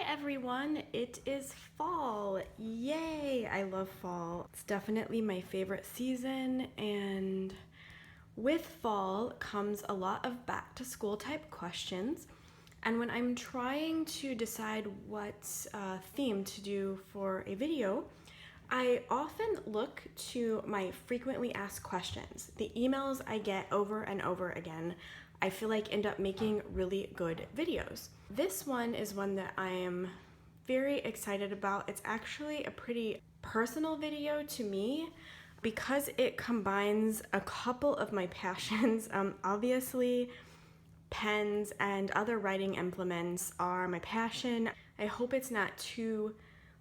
everyone, it is fall. Yay! I love fall. It's definitely my favorite season, and with fall comes a lot of back to school type questions. And when I'm trying to decide what theme to do for a video, I often look to my frequently asked questions. The emails I get over and over again, I feel like end up making really good videos. This one is one that I am very excited about. It's actually a pretty personal video to me because it combines a couple of my passions. Obviously, pens and other writing implements are my passion. I hope it's not too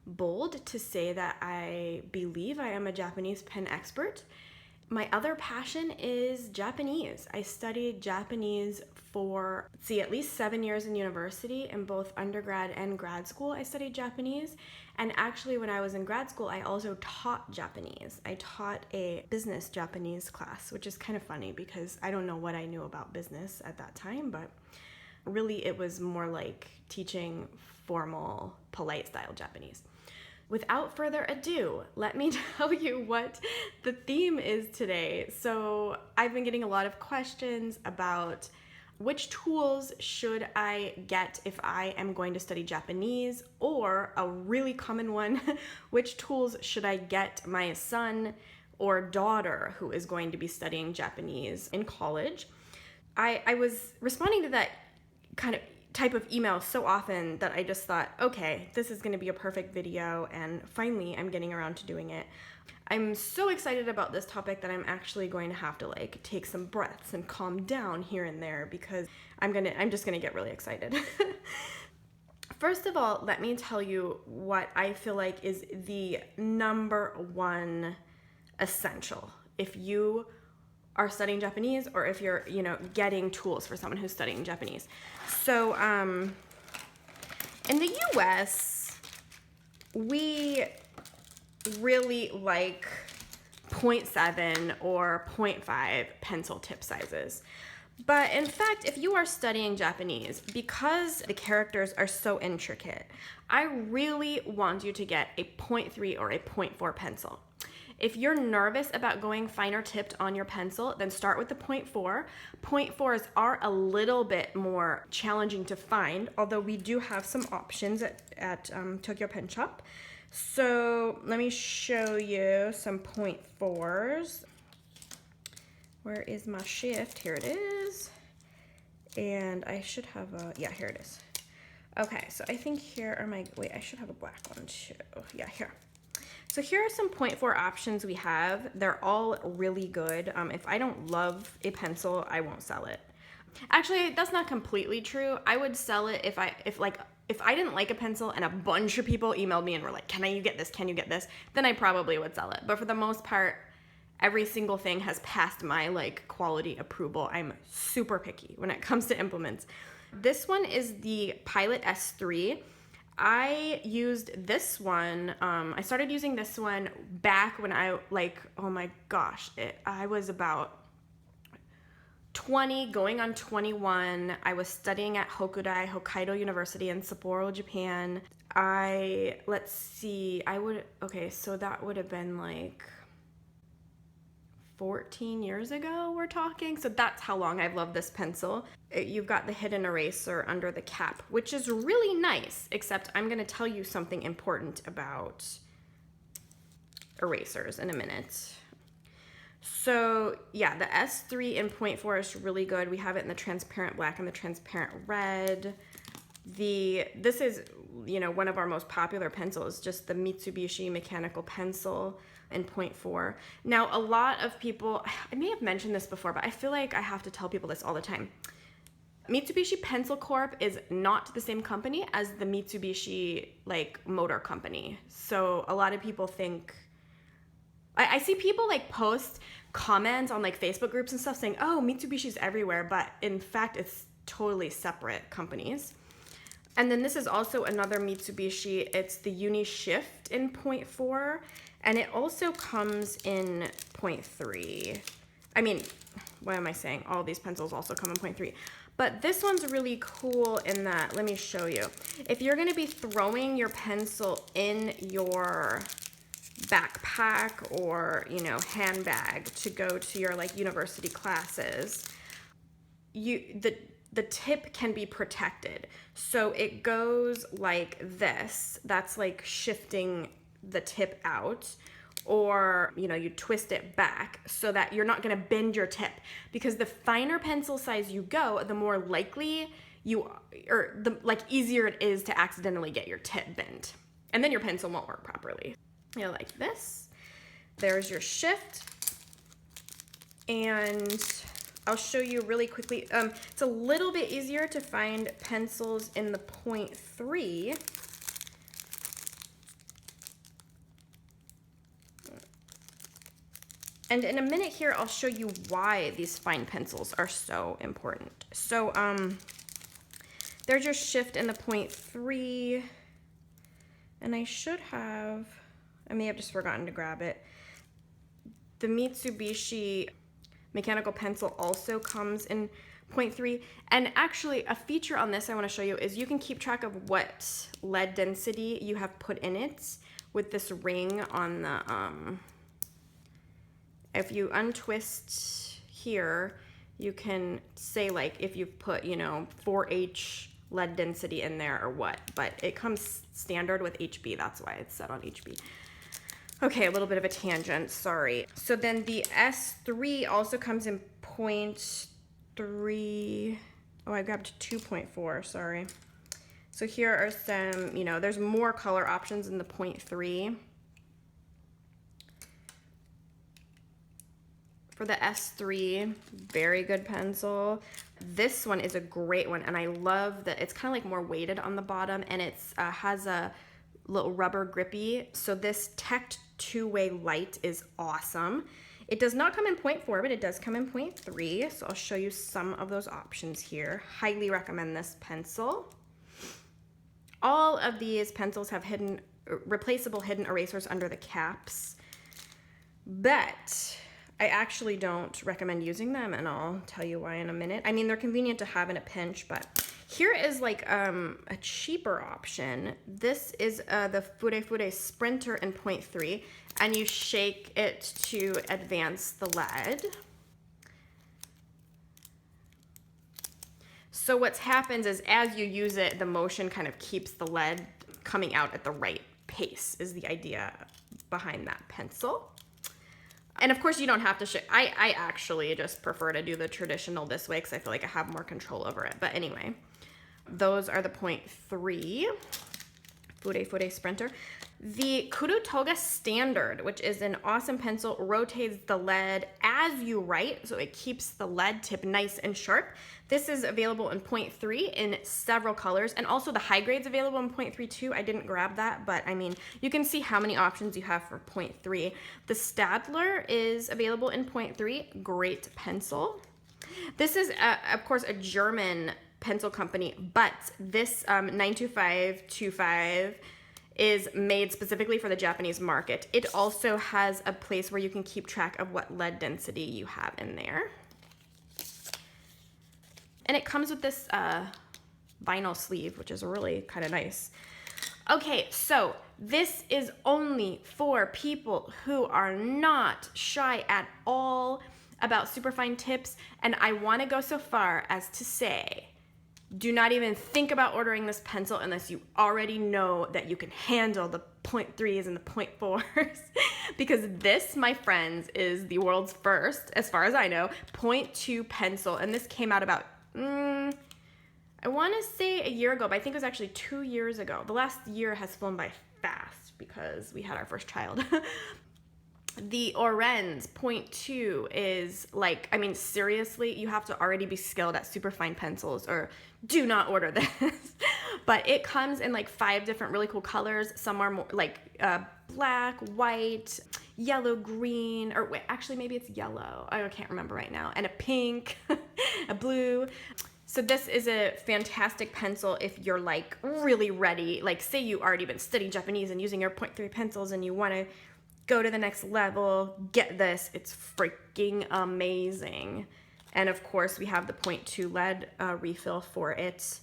bold to say that I believe I am a Japanese pen expert. My other passion is Japanese. I studied Japanese for, at least 7 years in university. In both undergrad and grad school, I studied Japanese. And actually, when I was in grad school, I also taught Japanese. I taught a business Japanese class, which is kind of funny because I don't know what I knew about business at that time, but really it was more like teaching formal, polite style Japanese. Without further ado, let me tell you what the theme is today. So I've been getting a lot of questions about which tools should I get if I am going to study Japanese, or a really common one, which tools should I get my son or daughter who is going to be studying Japanese in college. I was responding to that kind of type of email so often that I just thought, okay, this is going to be a perfect video, and finally I'm getting around to doing it. I'm so excited about this topic that I'm actually going to have to take some breaths and calm down here and there because I'm just gonna get really excited. First of all, let me tell you what I feel like is the number one essential if you are studying Japanese or if you're, getting tools for someone who's studying Japanese. So, in the US, we really like 0.7 or 0.5 pencil tip sizes. But in fact, if you are studying Japanese, because the characters are so intricate, I really want you to get a 0.3 or a 0.4 pencil. If you're nervous about going finer tipped on your pencil, then start with the 0.4. 0.4s are a little bit more challenging to find, although we do have some options at Tokyo Pen Shop. So let me show you some 0.4s. Where is my shift? Here it is. And I should have here it is. Okay, so I think here are I should have a black one too. Yeah, here. So here are some 0.4 options we have. They're all really good. If I don't love a pencil, I won't sell it. Actually, that's not completely true. I would sell it if I didn't like a pencil and a bunch of people emailed me and were like, can you get this? Can you get this? Then I probably would sell it. But for the most part, every single thing has passed my quality approval. I'm super picky when it comes to implements. This one is the Pilot S3. I used this one, I started using this one back when I, oh my gosh, I was about 20, going on 21. I was studying at Hokkaido University in Sapporo, Japan. So that would have been 14 years ago we're talking. So that's how long I've loved this pencil. You've got the hidden eraser under the cap, which is really nice, except I'm going to tell you something important about erasers in a minute. So yeah, the S3 in 0.4 is really good. We have it in the transparent black and the transparent red. This is, one of our most popular pencils, just the Mitsubishi mechanical pencil in 0.4. Now, a lot of people, I may have mentioned this before, but I feel like I have to tell people this all the time. Mitsubishi Pencil Corp is not the same company as the Mitsubishi motor company. So a lot of people think, I see people post comments on Facebook groups and stuff saying, oh, Mitsubishi's everywhere, but in fact it's totally separate companies. And then this is also another Mitsubishi. It's the Uni Shift in 0.4, and it also comes in 0.3. I mean, what am I saying? All these pencils also come in 0.3. But this one's really cool in that, let me show you. If you're gonna be throwing your pencil in your backpack or, you know, handbag to go to your like university classes, the tip can be protected. So it goes like this. That's like shifting the tip out, or you know, you twist it back so that you're not going to bend your tip, because the finer pencil size you go, the more likely you, or the like easier it is to accidentally get your tip bent, and then your pencil won't work properly. You know, like this. There's your shift, and I'll show you really quickly. It's a little bit easier to find pencils in the 0.3. And in a minute here, I'll show you why these fine pencils are so important. So there's your shift in the 0.3. And I may have just forgotten to grab it. The Mitsubishi mechanical pencil also comes in 0.3. And actually, a feature on this I want to show you is you can keep track of what lead density you have put in it with this ring on the, if you untwist here, you can say like if you've put, you know, 4H lead density in there or what, but it comes standard with HB. That's why it's set on HB. Okay, a little bit of a tangent, sorry. So then the S3 also comes in 0.3. Oh, I grabbed 2.4, sorry. So here are some, you know, there's more color options in the 0.3. For the S3, very good pencil. This one is a great one, and I love that it's kind of like more weighted on the bottom, and it's has a little rubber grippy. So this Tect two-way light is awesome. It does not come in 0.4, but it does come in 0.3. So I'll show you some of those options here. Highly recommend this pencil. All of these pencils have replaceable hidden erasers under the caps, but I actually don't recommend using them, and I'll tell you why in a minute. I mean, they're convenient to have in a pinch, but here is like a cheaper option. This is the Fude Sprinter in 0.3, and you shake it to advance the lead. So what happens is as you use it, the motion kind of keeps the lead coming out at the right pace, is the idea behind that pencil. And of course you don't have to shake. I actually just prefer to do the traditional this way because I feel like I have more control over it. But anyway, those are the 0.3 Fude Sprinter. The Kurutoga Standard, which is an awesome pencil, rotates the lead as you write, so it keeps the lead tip nice and sharp. This is available in 0.3 in several colors, and also the high grade's available in 0.3 too. I didn't grab that, but I mean, you can see how many options you have for 0.3. The Stadler is available in 0.3, great pencil. This is, of course, a German pencil company, but this 92525 is made specifically for the Japanese market. It also has a place where you can keep track of what lead density you have in there. And it comes with this vinyl sleeve, which is really kind of nice. Okay, so this is only for people who are not shy at all about superfine tips, and I want to go so far as to say, do not even think about ordering this pencil unless you already know that you can handle the 0.3s and the 0.4s. Because this, my friends, is the world's first, as far as I know, 0.2 pencil. And this came out about, I want to say a year ago, but I think it was actually 2 years ago. The last year has flown by fast because we had our first child. The Orenz 0.2 is like, I mean, seriously, you have to already be skilled at superfine pencils or do not order this. But it comes in like 5 different really cool colors. Some are more like black, white, yellow, green, or wait, actually maybe it's yellow. I can't remember right now. And a pink, a blue. So this is a fantastic pencil if you're like really ready. Like say you already been studying Japanese and using your 0.3 pencils and you want to go to the next level, get this. It's freaking amazing. And of course, we have the 0.2 lead refill for it.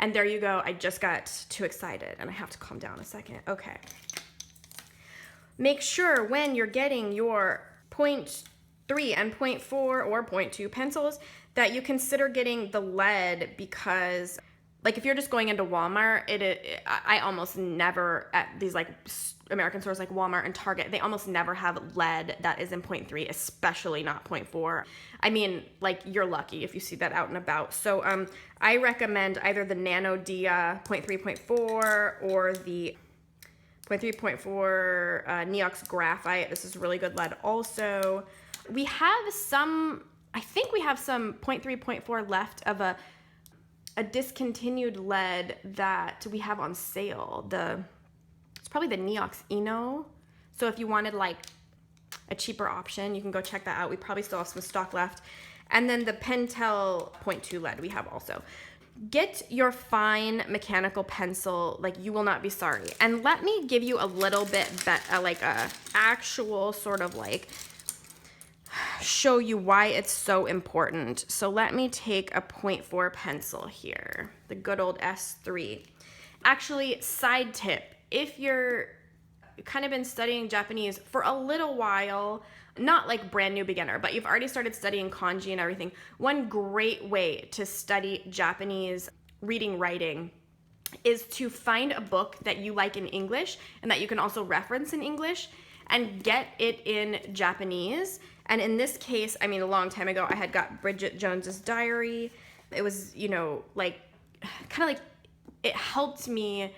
And there you go. I just got too excited and I have to calm down a second. Okay. Make sure when you're getting your 0.3 and 0.4 or 0.2 pencils that you consider getting the lead, because like if you're just going into Walmart, I almost never, at these like American stores like Walmart and Target, they almost never have lead that is in 0.3, especially not 0.4. I mean, like, you're lucky if you see that out and about. So I recommend either the Nano Dia 0.3, 0.4 or the 0.3, 0.4 Neox Graphite. This is really good lead also. We have some, I think we have some 0.3, 0.4 left of a discontinued lead that we have on sale. It's probably the Neox Eno. So if you wanted like a cheaper option, you can go check that out. We probably still have some stock left. And then the Pentel 0.2 lead we have also. Get your fine mechanical pencil, like you will not be sorry. And let me give you a little bit like a actual sort of like show you why it's so important. So let me take a 0.4 pencil here, the good old S3. Actually, side tip, if you're kind of been studying Japanese for a little while, not like brand new beginner, but you've already started studying kanji and everything, one great way to study Japanese reading, writing is to find a book that you like in English and that you can also reference in English and get it in Japanese. And in this case, I mean, a long time ago, I had got Bridget Jones's Diary. It was, you know, like, kind of like, it helped me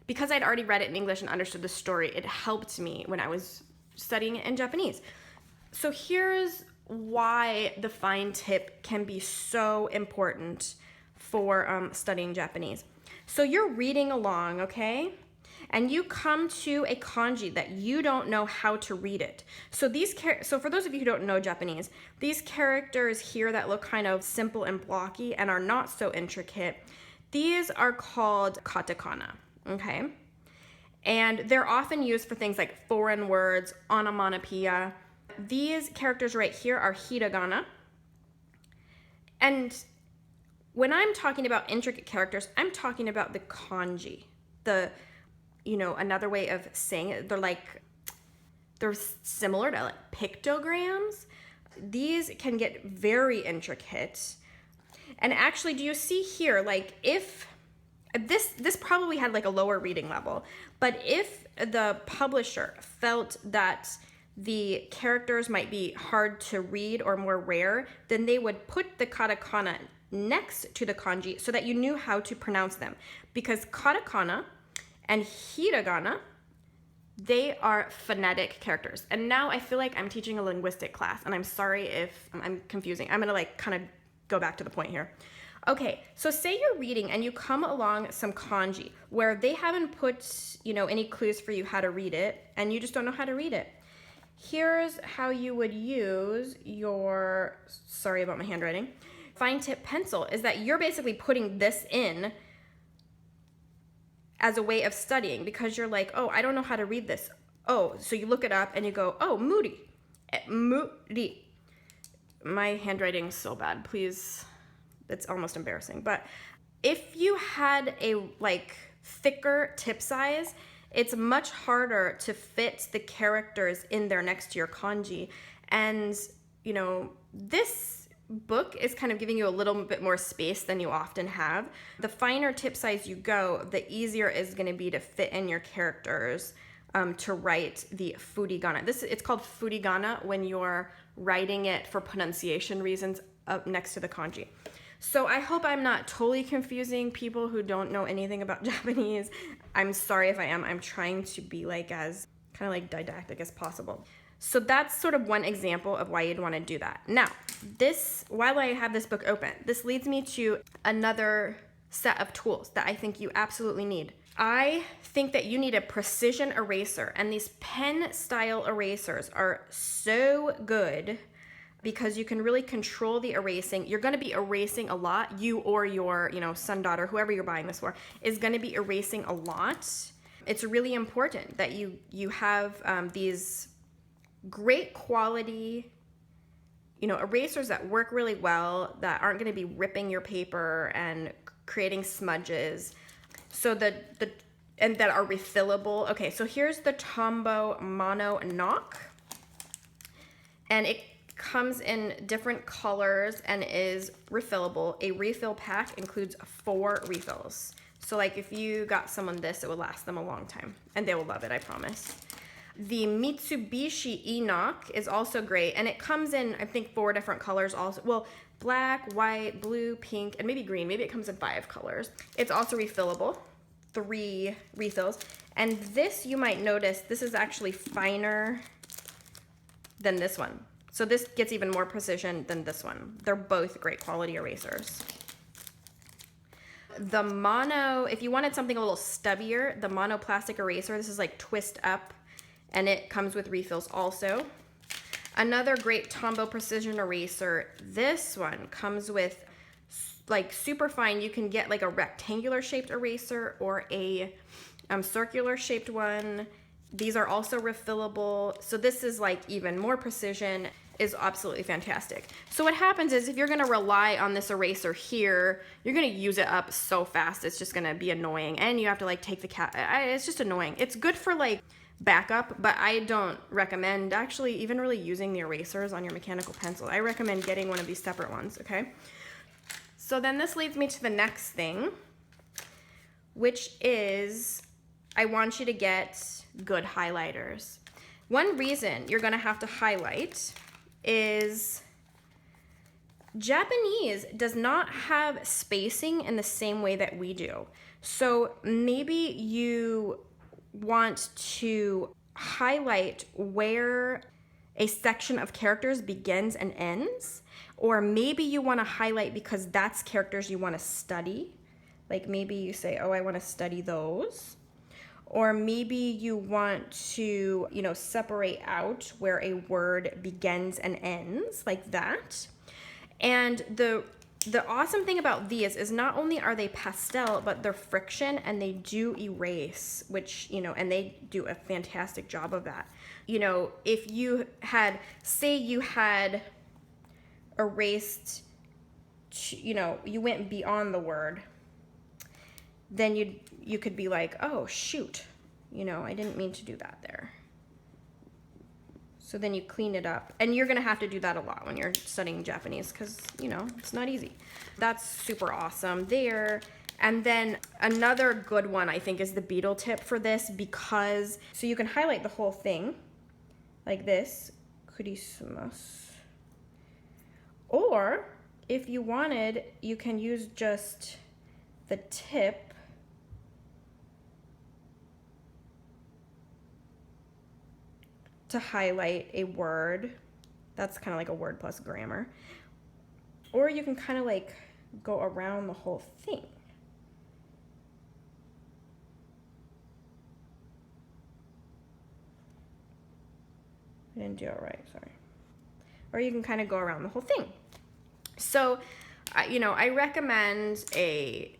because I'd already read it in English and understood the story. It helped me when I was studying it in Japanese. So here's why the fine tip can be so important for studying Japanese. So you're reading along, okay? And you come to a kanji that you don't know how to read it. So so for those of you who don't know Japanese, these characters here that look kind of simple and blocky and are not so intricate, these are called katakana, okay? And they're often used for things like foreign words, onomatopoeia. These characters right here are hiragana. And when I'm talking about intricate characters, I'm talking about the kanji. Another way of saying it, they're similar to like pictograms. These can get very intricate. And actually, do you see here, like if this probably had like a lower reading level, but if the publisher felt that the characters might be hard to read or more rare, then they would put the katakana next to the kanji so that you knew how to pronounce them. Because katakana and hiragana, they are phonetic characters. And now I feel like I'm teaching a linguistic class, and I'm sorry if I'm confusing. I'm gonna like kind of go back to the point here. Okay, so say you're reading and you come along some kanji where they haven't put, any clues for you how to read it, and you just don't know how to read it. Here's how you would use your, sorry about my handwriting, fine tip pencil, is that you're basically putting this in as a way of studying, because you're like, oh, I don't know how to read this. Oh, so you look it up and you go, oh, muri. Muri. My handwriting's so bad, please. It's almost embarrassing. But if you had a thicker tip size, it's much harder to fit the characters in there next to your kanji. And, this book is kind of giving you a little bit more space than you often have. The finer tip size you go, the easier it's going to be to fit in your characters to write the furigana. It's called furigana when you're writing it for pronunciation reasons up next to the kanji. So I hope I'm not totally confusing people who don't know anything about Japanese. I'm sorry if I am. I'm trying to be as kind of didactic as possible. So that's sort of one example of why you'd want to do that. Now, while I have this book open, this leads me to another set of tools that I think you absolutely need. I think that you need a precision eraser, and these pen style erasers are so good because you can really control the erasing. You're going to be erasing a lot. You or your, son, daughter, whoever you're buying this for, is going to be erasing a lot. It's really important that you have these great quality, erasers that work really well, that aren't going to be ripping your paper and creating smudges. So and that are refillable. Okay, so here's the Tombow Mono Knock. And it comes in different colors and is refillable. A refill pack includes 4 refills. So like if you got someone this, it would last them a long time. And they will love it, I promise. The Mitsubishi E-Knock is also great, and it comes in, I think, 4 different colors also. Well, black, white, blue, pink, and maybe green. Maybe it comes in 5 colors. It's also refillable, 3 refills. And this, you might notice, this is actually finer than this one. So this gets even more precision than this one. They're both great quality erasers. The Mono, if you wanted something a little stubbier, the Mono Plastic Eraser, this is like twist up, and it comes with refills also. Another great Tombow Precision Eraser, this one comes with like super fine. You can get like a rectangular shaped eraser or a circular shaped one. These are also refillable. So this is like even more precision, is absolutely fantastic. So what happens is if you're gonna rely on this eraser here, you're gonna use it up so fast, it's just gonna be annoying. And you have to like take the cap, it's just annoying. It's good for like backup, but I don't recommend actually even really using the erasers on your mechanical pencil. I recommend getting one of these separate ones, okay? So then this leads me to the next thing, which is I want you to get good highlighters. One reason you're gonna have to highlight is Japanese does not have spacing in the same way that we do. So maybe you want to highlight where a section of characters begins and ends, or maybe you want to highlight because that's characters you want to study. Like maybe you say, oh, I want to study those. Or maybe you want to, separate out where a word begins and ends, like that. And the awesome thing about these is not only are they pastel, but they're friction and they do erase, which, and they do a fantastic job of that. If you had, say you had erased, you went beyond the word, then you could be like, oh, shoot, I didn't mean to do that there. So then you clean it up. And you're gonna have to do that a lot when you're studying Japanese because, it's not easy. That's super awesome there. And then another good one, I think, is the beetle tip for this because, so you can highlight the whole thing like this, kurisumasu. Or if you wanted, you can use just the tip to highlight a word. That's kind of like a word plus grammar. Or you can kind of like go around the whole thing. I didn't do it right, sorry. Or you can kind of go around the whole thing. So, I recommend a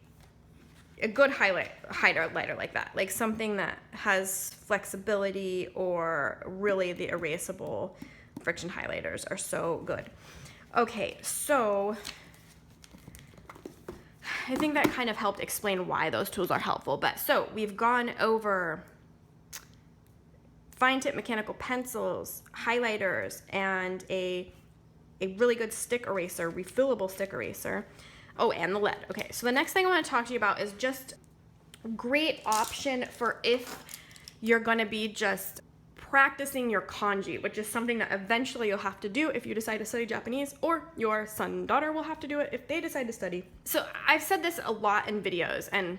good highlighter like that, like something that has flexibility, or really the erasable friction highlighters are so good. Okay, so I think that kind of helped explain why those tools are helpful. But so we've gone over fine tip mechanical pencils, highlighters, and a really good stick eraser, refillable stick eraser. Oh, and the lead. Okay, so the next thing I want to talk to you about is just a great option for if you're going to be just practicing your kanji, which is something that eventually you'll have to do if you decide to study Japanese, or your son and daughter will have to do it if they decide to study. So I've said this a lot in videos, and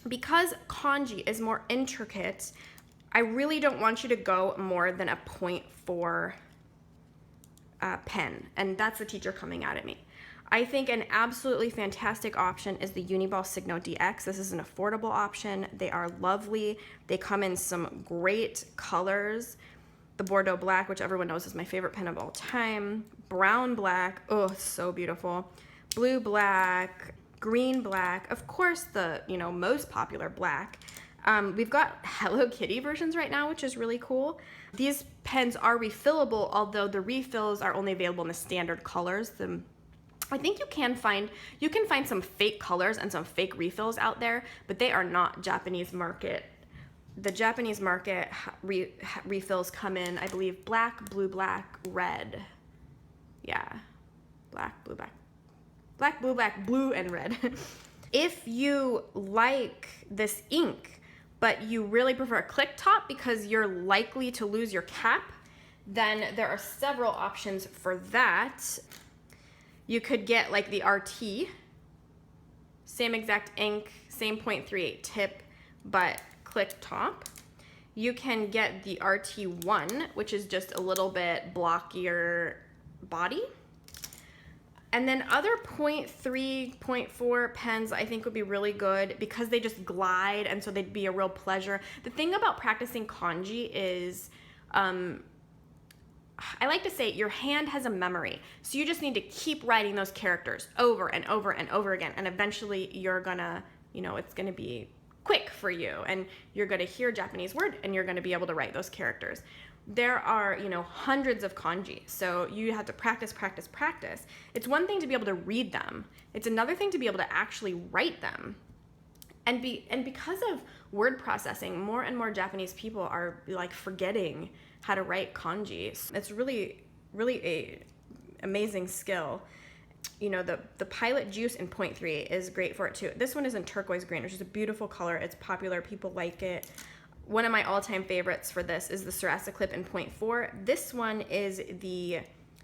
because kanji is more intricate, I really don't want you to go more than a 0.4 pen, and that's the teacher coming out at me. I think an absolutely fantastic option is the Uniball Signo DX. This is an affordable option. They are lovely. They come in some great colors. The Bordeaux Black, which everyone knows is my favorite pen of all time. Brown Black, oh, so beautiful. Blue Black, Green Black, of course the most popular black. We've got Hello Kitty versions right now, which is really cool. These pens are refillable, although the refills are only available in the standard colors. I think you can find some fake colors and some fake refills out there, but they are not Japanese market. The Japanese market refills come in, I believe, black, blue, black, red. Yeah, black, blue, black. Black, blue, black, blue, and red. If you like this ink, but you really prefer a click top because you're likely to lose your cap, then there are several options for that. You could get like the RT, same exact ink, same 0.38 tip, but click top. You can get the RT1, which is just a little bit blockier body. And then other 0.3, 0.4 pens I think would be really good because they just glide, and so they'd be a real pleasure. The thing about practicing kanji is, I like to say your hand has a memory. So you just need to keep writing those characters over and over and over again. And eventually you're gonna, it's gonna be quick for you, and you're gonna hear a Japanese word and you're gonna be able to write those characters. There are, hundreds of kanji. So you have to practice, practice, practice. It's one thing to be able to read them. It's another thing to be able to actually write them. And because of word processing, more and more Japanese people are like forgetting how to write kanji. It's really, really a amazing skill. The Pilot Juice in 0.3 is great for it too. This one is in turquoise green, which is a beautiful color. It's popular, people like it. One of my all-time favorites for this is the Sarasa Clip in 0.4. This one is the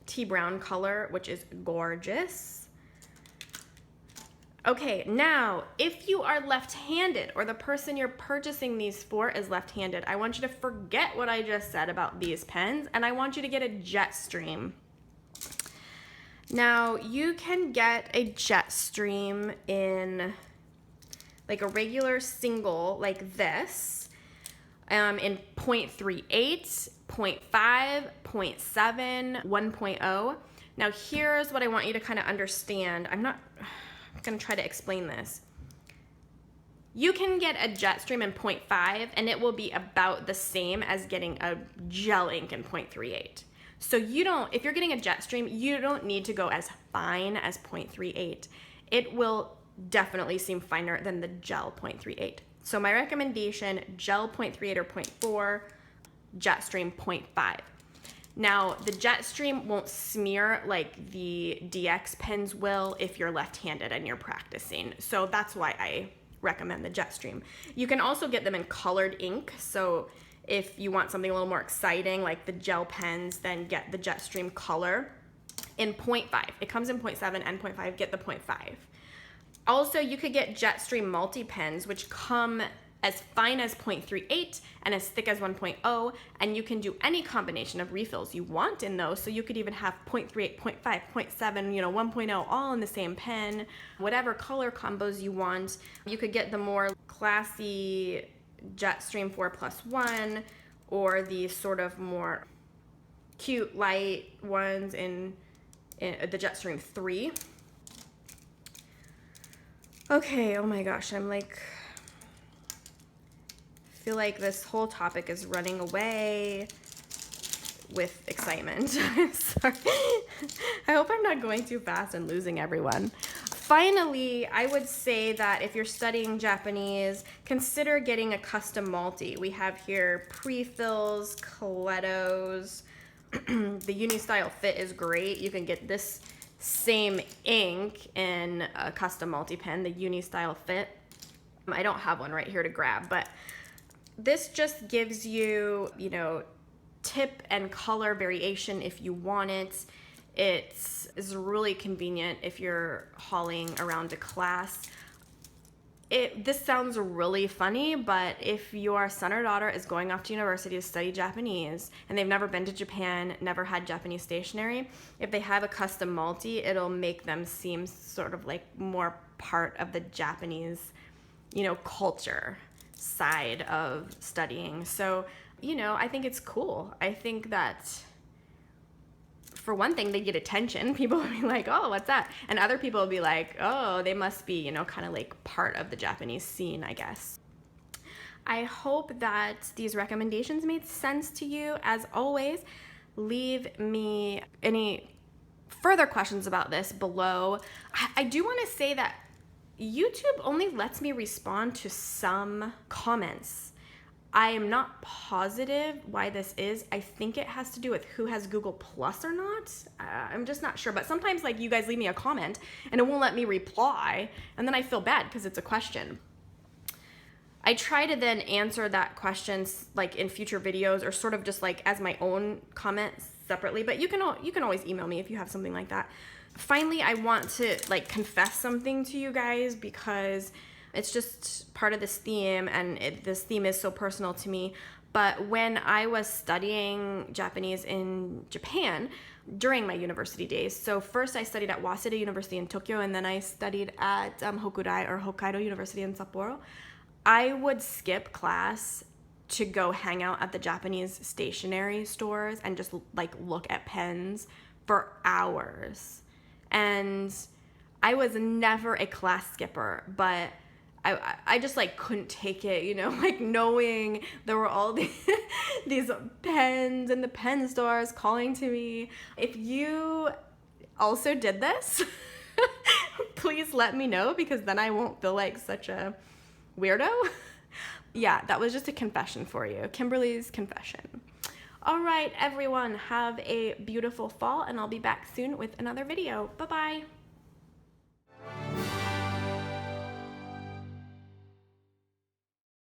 tea brown color, which is gorgeous. Okay, now, if you are left-handed or the person you're purchasing these for is left-handed, I want you to forget what I just said about these pens, and I want you to get a JetStream. Now, you can get a JetStream in like a regular single like this, in 0.38, 0.5, 0.7, 1.0. Now, here's what I want you to kind of understand. I'm going to try to explain this. You can get a JetStream in 0.5 and it will be about the same as getting a gel ink in 0.38. So if you're getting a JetStream, you don't need to go as fine as 0.38. It will definitely seem finer than the gel 0.38. So my recommendation, gel 0.38 or 0.4, JetStream 0.5. Now, the JetStream won't smear like the DX pens will if you're left-handed and you're practicing. So that's why I recommend the JetStream. You can also get them in colored ink. So if you want something a little more exciting like the gel pens, then get the JetStream color in 0.5. It comes in 0.7 and 0.5, get the 0.5. Also, you could get JetStream multi-pens, which come as fine as 0.38 and as thick as 1.0, and you can do any combination of refills you want in those. So you could even have 0.38, 0.5, 0.7, 1.0 all in the same pen, whatever color combos you want. You could get the more classy JetStream 4+1 or the sort of more cute light ones in the JetStream 3. Okay, oh my gosh, feel like this whole topic is running away with excitement. Sorry. I hope I'm not going too fast and losing everyone. Finally, I would say that if you're studying Japanese, consider getting a custom multi. We have here pre-fills, Colettos. The Uni-Style Fit is great. You can get this same ink in a custom multi-pen, the Uni-Style Fit. I don't have one right here to grab, but this just gives you, tip and color variation if you want it. It's really convenient if you're hauling around to class. This sounds really funny, but if your son or daughter is going off to university to study Japanese and they've never been to Japan, never had Japanese stationery, if they have a custom multi, it'll make them seem sort of like more part of the Japanese, culture side of studying. So, I think it's cool. I think that for one thing, they get attention. People will be like, oh, what's that? And other people will be like, oh, they must be, kind of like part of the Japanese scene, I guess. I hope that these recommendations made sense to you. As always, leave me any further questions about this below. I do want to say that YouTube only lets me respond to some comments. I am not positive why this is. I think it has to do with who has Google Plus or not. I'm just not sure. But sometimes like you guys leave me a comment and it won't let me reply. And then I feel bad because it's a question. I try to then answer that question like in future videos or sort of just like as my own comment separately. But you can always email me if you have something like that. Finally, I want to like confess something to you guys because it's just part of this theme, and this theme is so personal to me. But when I was studying Japanese in Japan during my university days, so first I studied at Waseda University in Tokyo, and then I studied at Hokudai or Hokkaido University in Sapporo, I would skip class to go hang out at the Japanese stationery stores and just like look at pens for hours. And I was never a class skipper, but I just like couldn't take it, you know, like knowing there were all these pens in the pen stores calling to me. If you also did this, please let me know, because then I won't feel like such a weirdo. Yeah, that was just a confession for you. Kimberly's confession. All right, everyone, have a beautiful fall, and I'll be back soon with another video. Bye-bye.